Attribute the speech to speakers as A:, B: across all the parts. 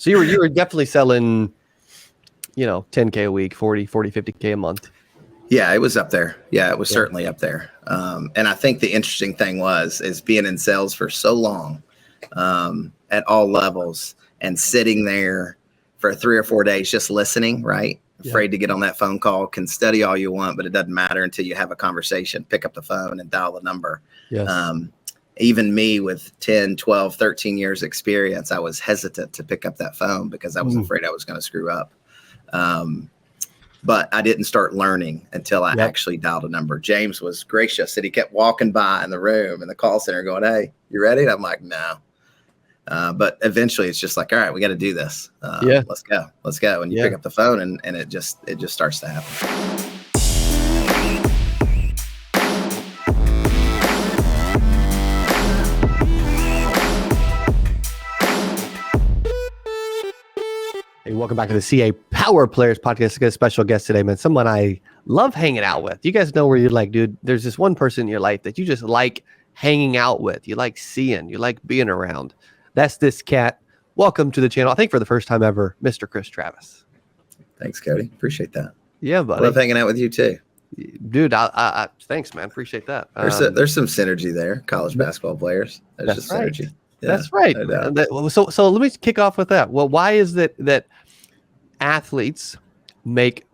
A: So you were definitely selling, 10K a week, 50K a month.
B: Yeah, it was up there. Yeah, it was certainly up there. And I think the interesting thing is being in sales for so long at all levels and sitting there for 3 or 4 days, just listening, right? Afraid to get on that phone call, can study all you want, but it doesn't matter until you have a conversation, pick up the phone and dial the number.
A: Yes.
B: Even me with 10, 12, 13 years experience, I was hesitant to pick up that phone because I was afraid I was going to screw up. But I didn't start learning until I actually dialed a number. James was gracious and he kept walking by in the room in the call center going, "Hey, you ready?" And I'm like, "No." But eventually it's just like, all right, we got to do this. Let's go. And you pick up the phone and it just starts to happen.
A: Hey, welcome back to the CA Power Players Podcast. I got a special guest today, man. Someone I love hanging out with. You guys know where you're like, dude, there's this one person in your life that you just like hanging out with. You like seeing, you like being around. That's this cat. Welcome to the channel. I think for the first time ever, Mr. Chris Travis.
B: Thanks, Cody. Appreciate that.
A: Yeah, buddy.
B: I love hanging out with you too.
A: Dude, I thanks, man. Appreciate that.
B: There's some synergy there. College basketball players. There's just synergy. Yeah,
A: that's right. No, so let me kick off with that. Well, why is it that athletes make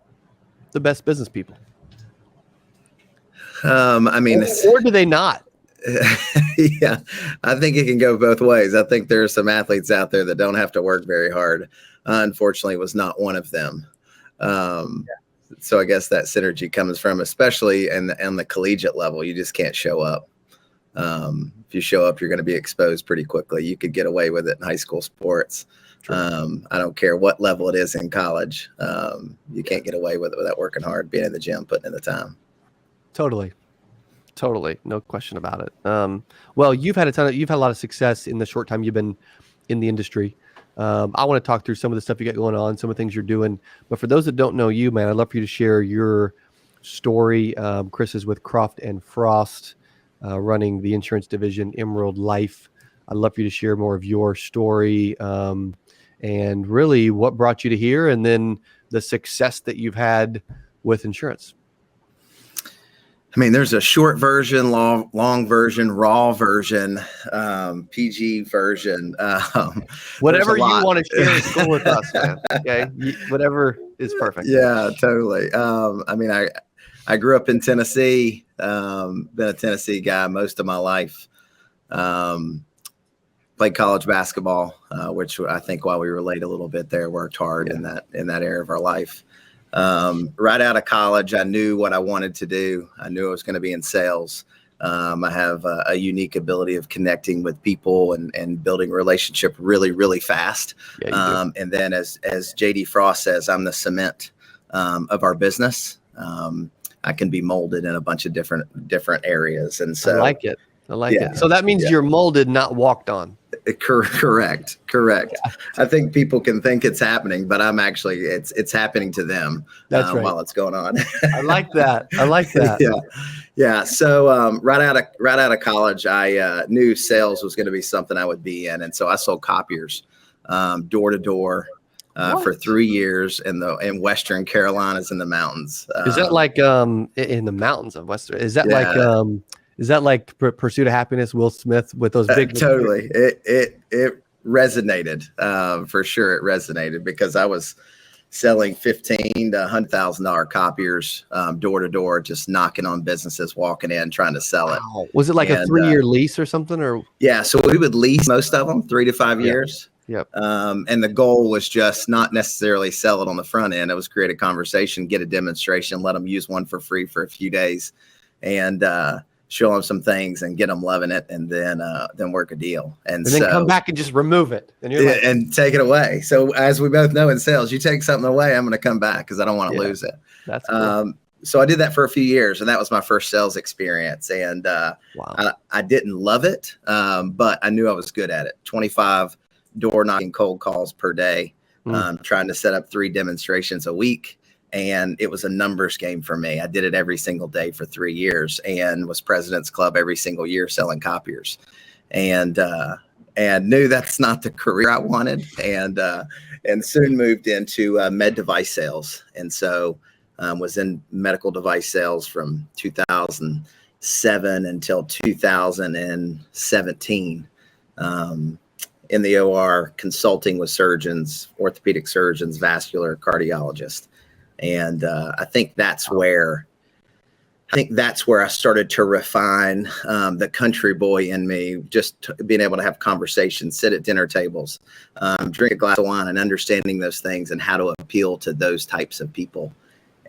A: the best business people?
B: I mean,
A: or do they not?
B: Yeah, I think it can go both ways. I think there are some athletes out there that don't have to work very hard. Unfortunately, was not one of them. So I guess that synergy comes from, especially in the collegiate level, you just can't show up. If you show up, you're going to be exposed pretty quickly. You could get away with it in high school sports. I don't care what level it is in college. You can't get away with it without working hard, being in the gym, putting in the time.
A: Totally. No question about it. Well, you've had a lot of success in the short time you've been in the industry. I want to talk through some of the stuff you got going on, some of the things you're doing. But for those that don't know you, man, I'd love for you to share your story. Chris is with Croft and Frost, running the insurance division, Emerald Life. I'd love for you to share more of your story and really what brought you to here, and then the success that you've had with insurance.
B: I mean, there's a short version, long version, raw version, PG version.
A: Whatever you want to share is cool with us, man. Okay, whatever is perfect.
B: Yeah, totally. I mean, I grew up in Tennessee. Been a Tennessee guy most of my life. Played college basketball, which I think while we relate a little bit there, worked hard in that area of our life. Right out of college, I knew what I wanted to do. I knew I was going to be in sales. I have a unique ability of connecting with people and building a relationship really, really fast. And then as JD Frost says, I'm the cement of our business. I can be molded in a bunch of different areas. And so
A: I like it. So that means you're molded, not walked on.
B: Correct. Yeah. I think people can think it's happening, but I'm actually, it's happening to them.
A: That's right.
B: While it's going on.
A: I like that.
B: Yeah. So right out of college, I knew sales was going to be something I would be in. And so I sold copiers door to door for 3 years in Western Carolinas in the mountains.
A: Is that like in the mountains of Western? Is that like Pursuit of Happiness, Will Smith with those big?
B: Totally. It resonated. For sure. It resonated because I was selling $15,000 to $100,000 copiers door to door, just knocking on businesses, walking in, trying to sell it.
A: Wow. Was it like a 3-year lease or something? Or
B: yeah, so we would lease most of them 3 to 5 years.
A: Yep.
B: And the goal was just not necessarily sell it on the front end. It was create a conversation, get a demonstration, let them use one for free for a few days, and show them some things and get them loving it, and then work a deal. And
A: then come back and just remove it. And you're like,
B: and take it away. So as we both know in sales, you take something away, I'm going to come back because I don't want to lose it.
A: That's cool.
B: So I did that for a few years, and that was my first sales experience. And
A: wow.
B: I didn't love it, but I knew I was good at it. 25 door knocking cold calls per day, trying to set up 3 demonstrations a week. And it was a numbers game for me. I did it every single day for 3 years and was President's Club every single year selling copiers. And and knew that's not the career I wanted, and soon moved into med device sales. And so was in medical device sales from 2007 until 2017. In the OR, consulting with surgeons, orthopedic surgeons, vascular cardiologists. And I think that's where I started to refine the country boy in me, just being able to have conversations, sit at dinner tables, drink a glass of wine, and understanding those things and how to appeal to those types of people.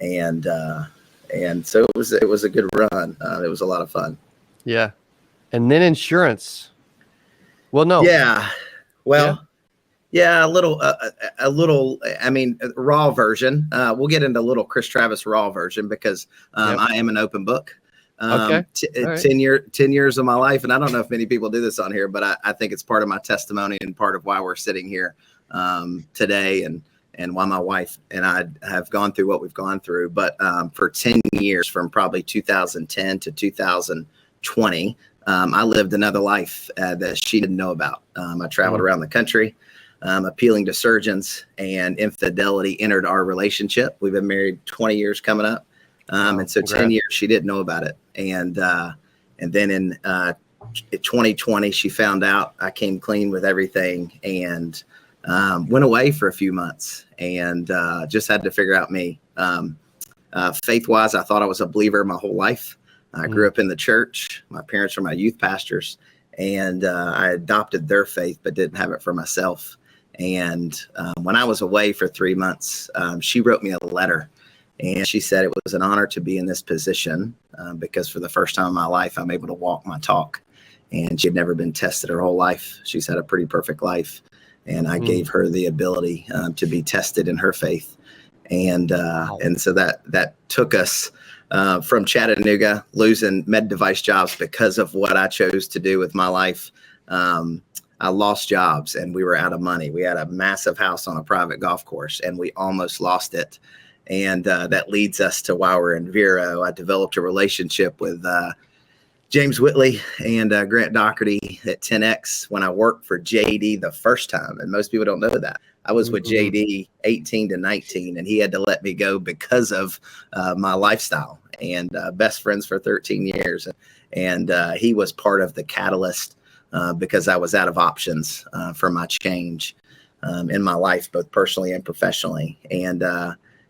B: And so it was a good run. It was a lot of fun.
A: Yeah. And then insurance. Well, no.
B: Yeah. Well, yeah, a little, I mean, raw version. We'll get into a little Chris Travis raw version because I am an open book.
A: Okay.
B: 10 years of my life. And I don't know if many people do this on here, but I think it's part of my testimony and part of why we're sitting here today and why my wife and I have gone through what we've gone through. But for 10 years, from probably 2010 to 2020, I lived another life that she didn't know about. I traveled around the country, appealing to surgeons, and infidelity entered our relationship. We've been married 20 years coming up. And so congrats. 10 years, she didn't know about it. And then in 2020, she found out. I came clean with everything and went away for a few months and just had to figure out me. Faith-wise, I thought I was a believer my whole life. I grew up in the church. My parents were my youth pastors, and I adopted their faith, but didn't have it for myself. And when I was away for 3 months, she wrote me a letter, and she said it was an honor to be in this position because for the first time in my life, I'm able to walk my talk. And she had never been tested her whole life. She's had a pretty perfect life, and I gave her the ability to be tested in her faith. And so that took us from Chattanooga, losing med device jobs because of what I chose to do with my life. I lost jobs and we were out of money. We had a massive house on a private golf course and we almost lost it. And that leads us to why we're in Vero. I developed a relationship with James Whitley and Grant Doherty at 10X when I worked for JD the first time. And most people don't know that. I was with JD 18 to 19, and he had to let me go because of my lifestyle, and best friends for 13 years. And he was part of the catalyst because I was out of options for my change in my life, both personally and professionally. And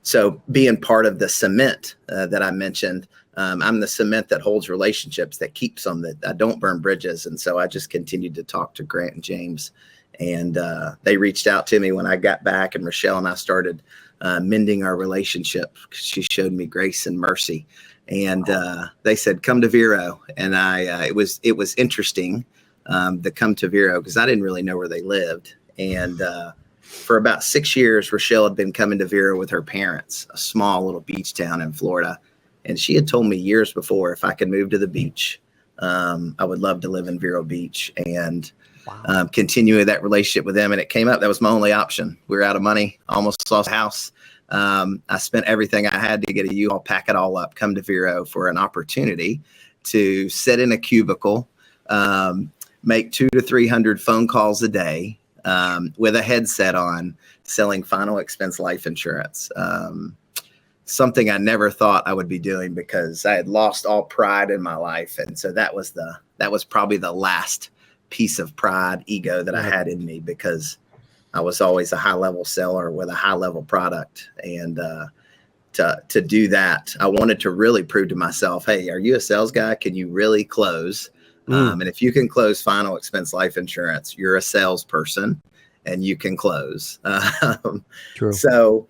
B: so being part of the cement that I mentioned, I'm the cement that holds relationships, that keeps them, that I don't burn bridges. And so I just continued to talk to Grant and James. And they reached out to me when I got back, and Rochelle and I started mending our relationship. She showed me grace and mercy, and they said, "Come to Vero." And it was interesting to come to Vero because I didn't really know where they lived. And for about 6 years, Rochelle had been coming to Vero with her parents, a small little beach town in Florida. And she had told me years before if I could move to the beach, I would love to live in Vero Beach. And continuing that relationship with them. And it came up, that was my only option. We were out of money, almost lost a house. I spent everything I had to get a U-Haul, pack it all up, come to Vero for an opportunity to sit in a cubicle, make 200 to 300 phone calls a day with a headset on, selling final expense life insurance. Something I never thought I would be doing because I had lost all pride in my life. And so that was probably the last piece of pride, ego that I had in me, because I was always a high level seller with a high level product. And to do that, I wanted to really prove to myself, hey, are you a sales guy? Can you really close? And if you can close final expense life insurance, you're a salesperson and you can close.
A: True.
B: So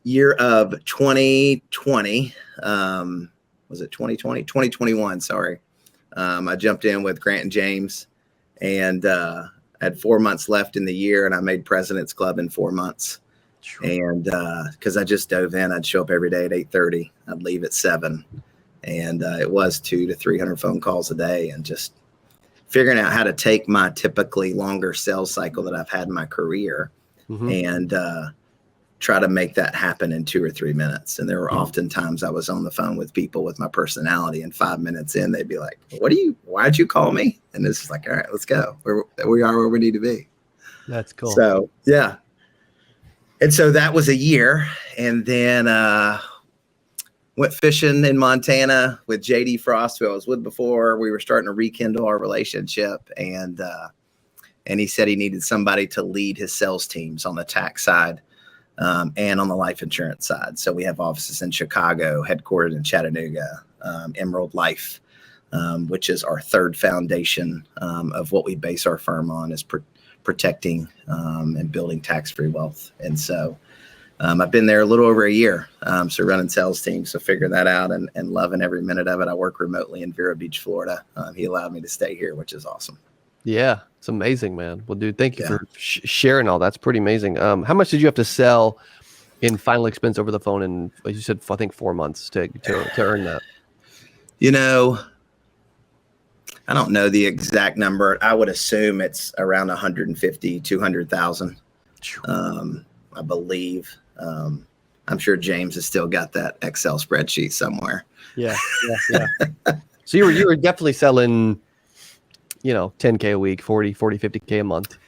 B: year of 2020, was it 2020? 2021, sorry. I jumped in with Grant and James, and had 4 months left in the year, and I made President's Club in 4 months. And because I just dove in, I'd show up every day at 8:30, I'd leave at 7, and it was 200 to 300 phone calls a day, and just figuring out how to take my typically longer sales cycle that I've had in my career and try to make that happen in 2 or 3 minutes. And there were often times I was on the phone with people with my personality, and 5 minutes in, they'd be like, why'd you call me? And it's just like, all right, let's go. We are where we need to be.
A: That's cool.
B: So, yeah. And so that was a year. And then went fishing in Montana with JD Frost, who I was with before. We were starting to rekindle our relationship. And he said he needed somebody to lead his sales teams on the tax side. And on the life insurance side. So we have offices in Chicago, headquartered in Chattanooga, Emerald Life, which is our third foundation of what we base our firm on, is protecting and building tax-free wealth. And so I've been there a little over a year. So running sales teams, so figuring that out and loving every minute of it. I work remotely in Vero Beach, Florida. He allowed me to stay here, which is awesome.
A: Yeah, it's amazing, man. Well, dude, thank you for sharing all. That's pretty amazing. How much did you have to sell in final expense over the phone in, as you said, I think 4 months to earn that?
B: I don't know the exact number. I would assume it's around 150, 200,000. I believe. I'm sure James has still got that Excel spreadsheet somewhere.
A: Yeah. So you were definitely selling, 10K a week, 40, 50K a month.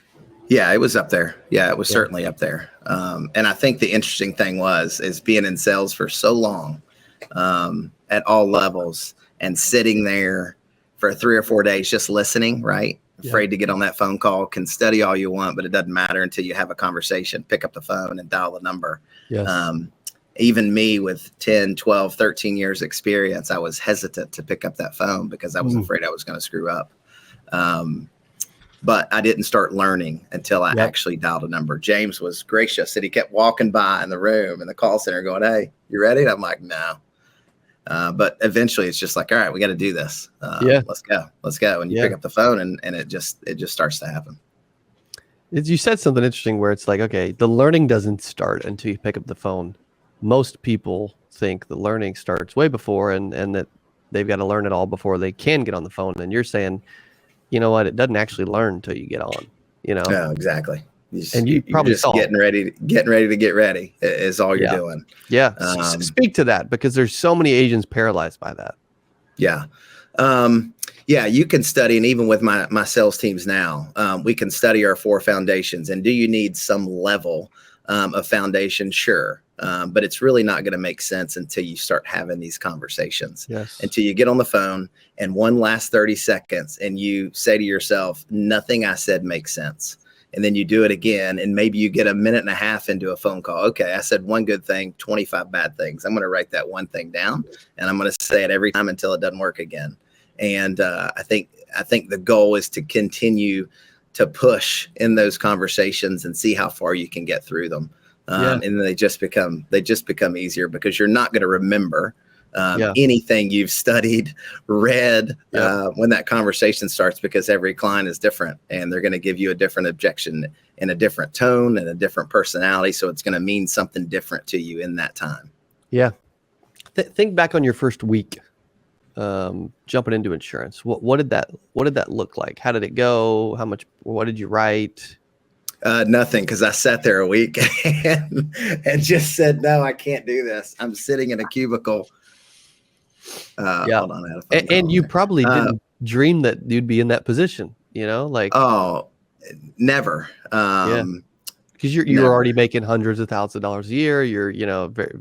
B: Yeah, it was up there. Yeah, it was certainly up there. And I think the interesting thing is being in sales for so long at all levels and sitting there for 3 or 4 days just listening, right? Afraid to get on that phone call, can study all you want, but it doesn't matter until you have a conversation, pick up the phone and dial the number.
A: Yes.
B: Even me with 10, 12, 13 years experience, I was hesitant to pick up that phone because I was afraid I was going to screw up. But I didn't start learning until I actually dialed a number. James was gracious and he kept walking by in the room in the call center going, "Hey, you ready?" And I'm like, "No." But eventually it's just like, all right, we got to do this. Let's go. And you pick up the phone and it just starts to happen.
A: You said something interesting where it's like, okay, the learning doesn't start until you pick up the phone. Most people think the learning starts way before and that they've got to learn it all before they can get on the phone. And you're saying, you know what? It doesn't actually learn until you get on,
B: No, exactly.
A: You probably
B: just getting ready to get ready is all you're doing.
A: Yeah. Speak to that, because there's so many agents paralyzed by that.
B: Yeah. You can study. And even with my sales teams now, we can study our 4 foundations. And do you need some level of foundation? Sure. But it's really not going to make sense until you start having these conversations.
A: Yes.
B: Until you get on the phone and one last 30 seconds and you say to yourself, nothing I said makes sense. And then you do it again. And maybe you get a minute and a half into a phone call. Okay, I said one good thing, 25 bad things. I'm going to write that one thing down and I'm going to say it every time until it doesn't work again. And I think the goal is to continue to push in those conversations and see how far you can get through them. And then they just become easier because you're not going to remember anything you've studied, read when that conversation starts, because every client is different and they're going to give you a different objection in a different tone and a different personality. So it's going to mean something different to you in that time.
A: Yeah. Think back on your first week jumping into insurance. What did that look like? How did it go? What did you write?
B: Nothing, because I sat there a week and just said, no, I can't do this. I'm sitting in a cubicle. Hold on, I had a phone call
A: and you probably didn't dream that you'd be in that position,
B: Oh, never.
A: Because you're already making hundreds of thousands of dollars a year. You're, very,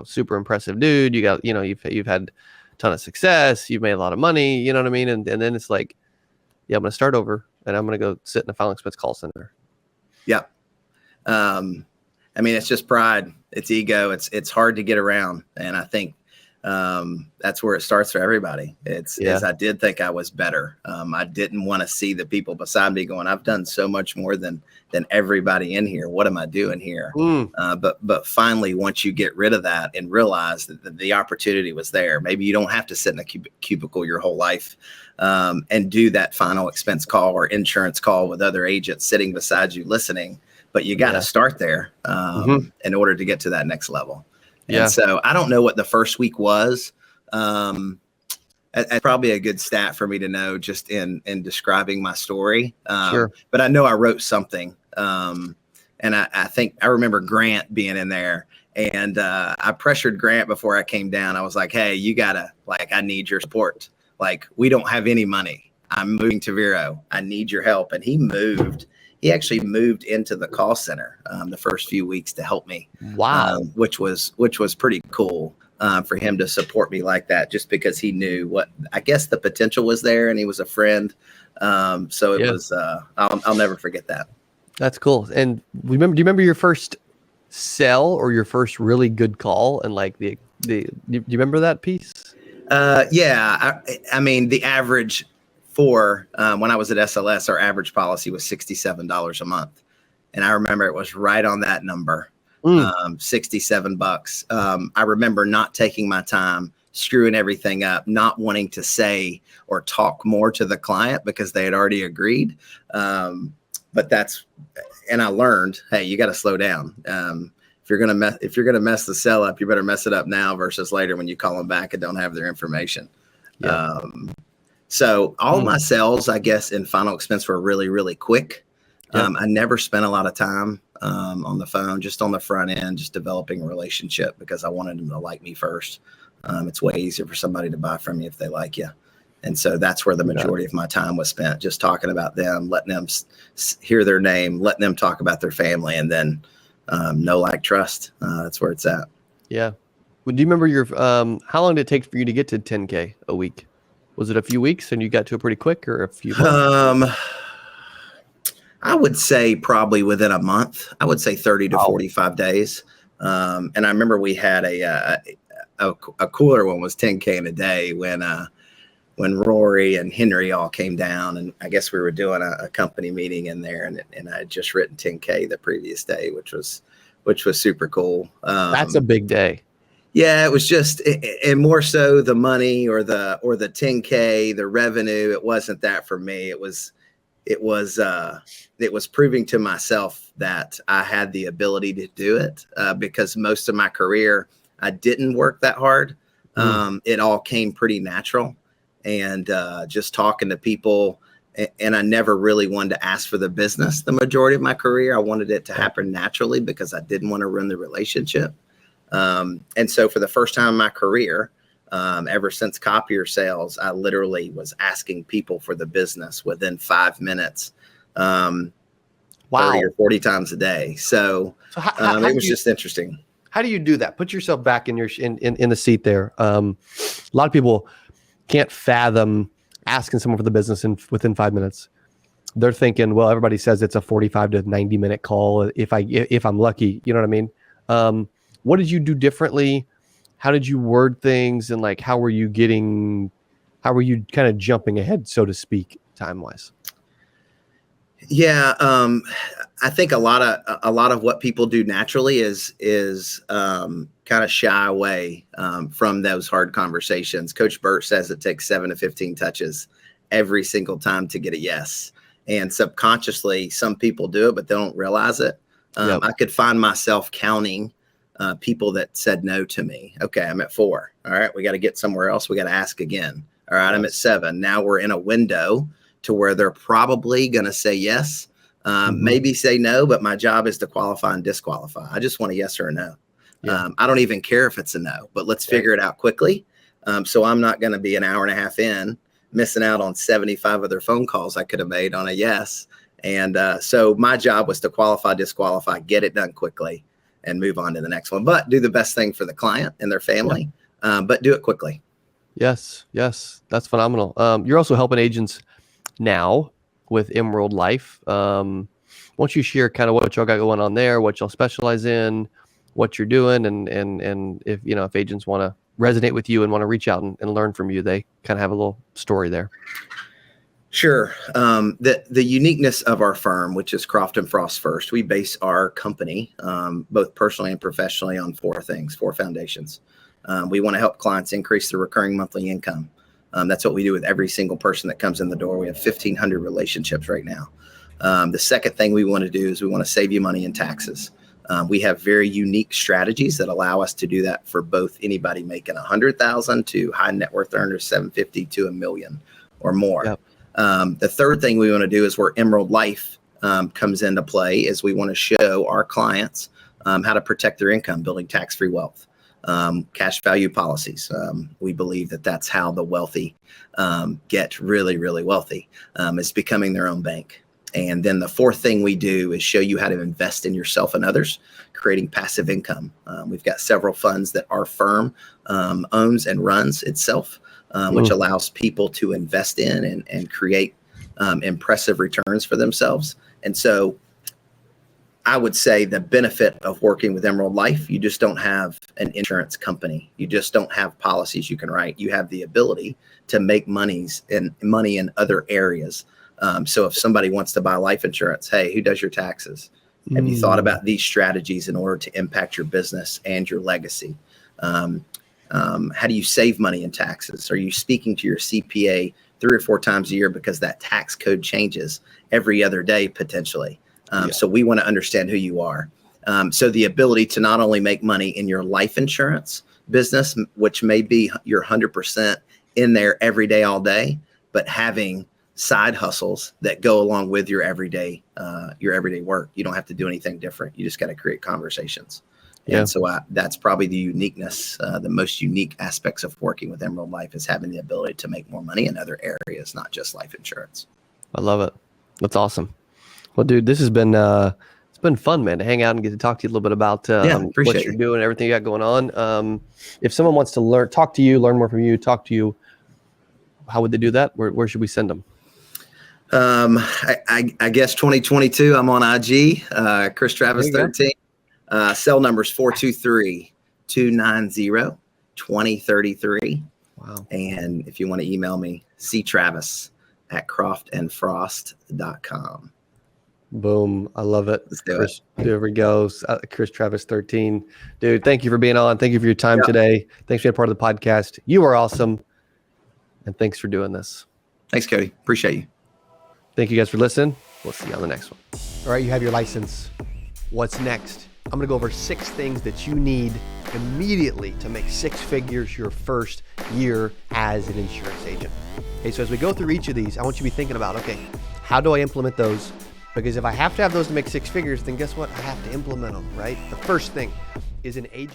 A: super impressive dude. You got, you've had a ton of success. You've made a lot of money. You know what I mean? And then it's like, I'm going to start over and I'm going to go sit in a final expense call center.
B: Yeah. It's just pride. It's ego. It's hard to get around. And I think that's where it starts for everybody. Is I did think I was better. I didn't want to see the people beside me going, I've done so much more than everybody in here. What am I doing here? But finally, once you get rid of that and realize that the opportunity was there, maybe you don't have to sit in a cubicle your whole life and do that final expense call or insurance call with other agents sitting beside you listening. But you got to start there in order to get to that next level. And so I don't know what the first week was. It's probably a good stat for me to know just in describing my story.
A: Sure.
B: But I know I wrote something And I think I remember Grant being in there, and I pressured Grant before I came down. I was like, hey, you gotta, like, I need your support. Like, we don't have any money. I'm moving to Vero. I need your help. And he actually moved into the call center the first few weeks to help me.
A: Wow.
B: Which was pretty cool for him to support me like that, just because he knew what, I guess, the potential was there, and he was a friend. So it was, I'll never forget that.
A: That's cool. And do you remember your first sell or your first really good call? And like do you remember that piece?
B: Yeah. I mean, the average for when I was at SLS, our average policy was $67 a month. And I remember it was right on that number, $67. I remember not taking my time, screwing everything up, not wanting to say or talk more to the client because they had already agreed. But and I learned, hey, you got to slow down. If you're gonna mess the sell up, you better mess it up now versus later when you call them back and don't have their information. Yeah. So all of my sales, I guess, in Final Expense were really, really quick. I never spent a lot of time on the phone, just on the front end, just developing a relationship, because I wanted them to like me first. It's way easier for somebody to buy from you if they like you. And so that's where the majority of my time was spent, just talking about them, letting them hear their name, letting them talk about their family, and then know, like, trust. That's where it's at. Yeah.
A: Well, do you remember how long did it take for you to get to 10K a week? Was it a few weeks and you got to it pretty quick, or a few months?
B: I would say probably within a month. I would say 30 to 45 days. And I remember we had a cooler one, was 10K in a day when Rory and Henry all came down, and I guess we were doing a company meeting in there, and I had just written 10K the previous day, which was super cool.
A: That's a big day.
B: Yeah, it was just, and more so the money or the 10K, the revenue. It wasn't that for me. It was proving to myself that I had the ability to do it, because most of my career I didn't work that hard. It all came pretty natural. And just talking to people, and I never really wanted to ask for the business the majority of my career. I wanted it to happen naturally because I didn't want to ruin the relationship. And so for the first time in my career, ever since copier sales, I literally was asking people for the business within 5 minutes, 30 or 40 times a day. So it was just interesting.
A: How do you do that? Put yourself back in the seat there. A lot of people can't fathom asking someone for the business within 5 minutes. They're thinking, well, everybody says it's a 45 to 90 minute call if I'm lucky. You know what I mean? What did you do differently? How did you word things? And like, how were you kind of jumping ahead, so to speak, time wise?
B: Yeah. I think a lot of what people do naturally is kind of shy away from those hard conversations. Coach Burt says it takes 7 to 15 touches every single time to get a yes. And subconsciously, some people do it, but they don't realize it. I could find myself counting people that said no to me. Okay, I'm at 4. All right, we got to get somewhere else. We got to ask again. All right, I'm at 7. Now we're in a window to where they're probably going to say yes, maybe say no, but my job is to qualify and disqualify. I just want a yes or a no. I don't even care if it's a no, but let's figure it out quickly. So I'm not going to be an hour and a half in, missing out on 75 other phone calls I could have made on a yes. And so my job was to qualify, disqualify, get it done quickly, and move on to the next one. But do the best thing for the client and their family, but do it quickly.
A: Yes, that's phenomenal. You're also helping agents now with Emerald Life. Why don't you share kind of what y'all got going on there, what y'all specialize in, what you're doing, and if agents want to resonate with you and want to reach out and learn from you, they kind of have a little story there.
B: Sure. The uniqueness of our firm, which is Croft and Frost First, we base our company, both personally and professionally, on 4 foundations. We want to help clients increase their recurring monthly income. That's what we do with every single person that comes in the door. We have 1,500 relationships right now. The second thing we want to do is we want to save you money in taxes. We have very unique strategies that allow us to do that for both anybody making $100,000 to high net worth earners, $750,000 to $1 million or more. Yep. The third thing we want to do is we're Emerald Life comes into play is we want to show our clients how to protect their income, building tax-free wealth, cash value policies. We believe that that's how the wealthy get really, really wealthy, is becoming their own bank. And then the fourth thing we do is show you how to invest in yourself and others, creating passive income. We've got several funds that our firm owns and runs itself, which allows people to invest in and create impressive returns for themselves. And so I would say the benefit of working with Emerald Life, you just don't have an insurance company. You just don't have policies you can write. You have the ability to make money in other areas. So if somebody wants to buy life insurance, hey, who does your taxes? Have you thought about these strategies in order to impact your business and your legacy? How do you save money in taxes? Are you speaking to your CPA 3 or 4 times a year because that tax code changes every other day potentially? So we want to understand who you are. So the ability to not only make money in your life insurance business, which may be your 100% in there every day, all day, but having side hustles that go along with your everyday work. You don't have to do anything different. You just got to create conversations. Yeah. And so that's probably the uniqueness, the most unique aspects of working with Emerald Life is having the ability to make more money in other areas, not just life insurance.
A: I love it. That's awesome. Well, dude, this has been it's been fun, man, to hang out and get to talk to you a little bit about what you're doing, everything you got going on. If someone wants to learn more from you, talk to you, how would they do that? Where should we send them?
B: I guess 2022. I'm on IG, Chris Travis 13. Cell numbers 423-290-2033.
A: Wow.
B: And if you want to email me, ctravis@croftandfrost.com.
A: Boom. I love it.
B: Let's do
A: Chris, there we go. Chris Travis 13. Dude, thank you for being on. Thank you for your time today. Thanks for being part of the podcast. You are awesome. And thanks for doing this.
B: Thanks, Cody. Appreciate you.
A: Thank you guys for listening. We'll see you on the next one. All right, you have your license. What's next? I'm going to go over 6 things that you need immediately to make 6 figures your first year as an insurance agent. Okay, so as we go through each of these, I want you to be thinking about, okay, how do I implement those? Because if I have to have those to make 6 figures, then guess what? I have to implement them, right? The first thing is an agent.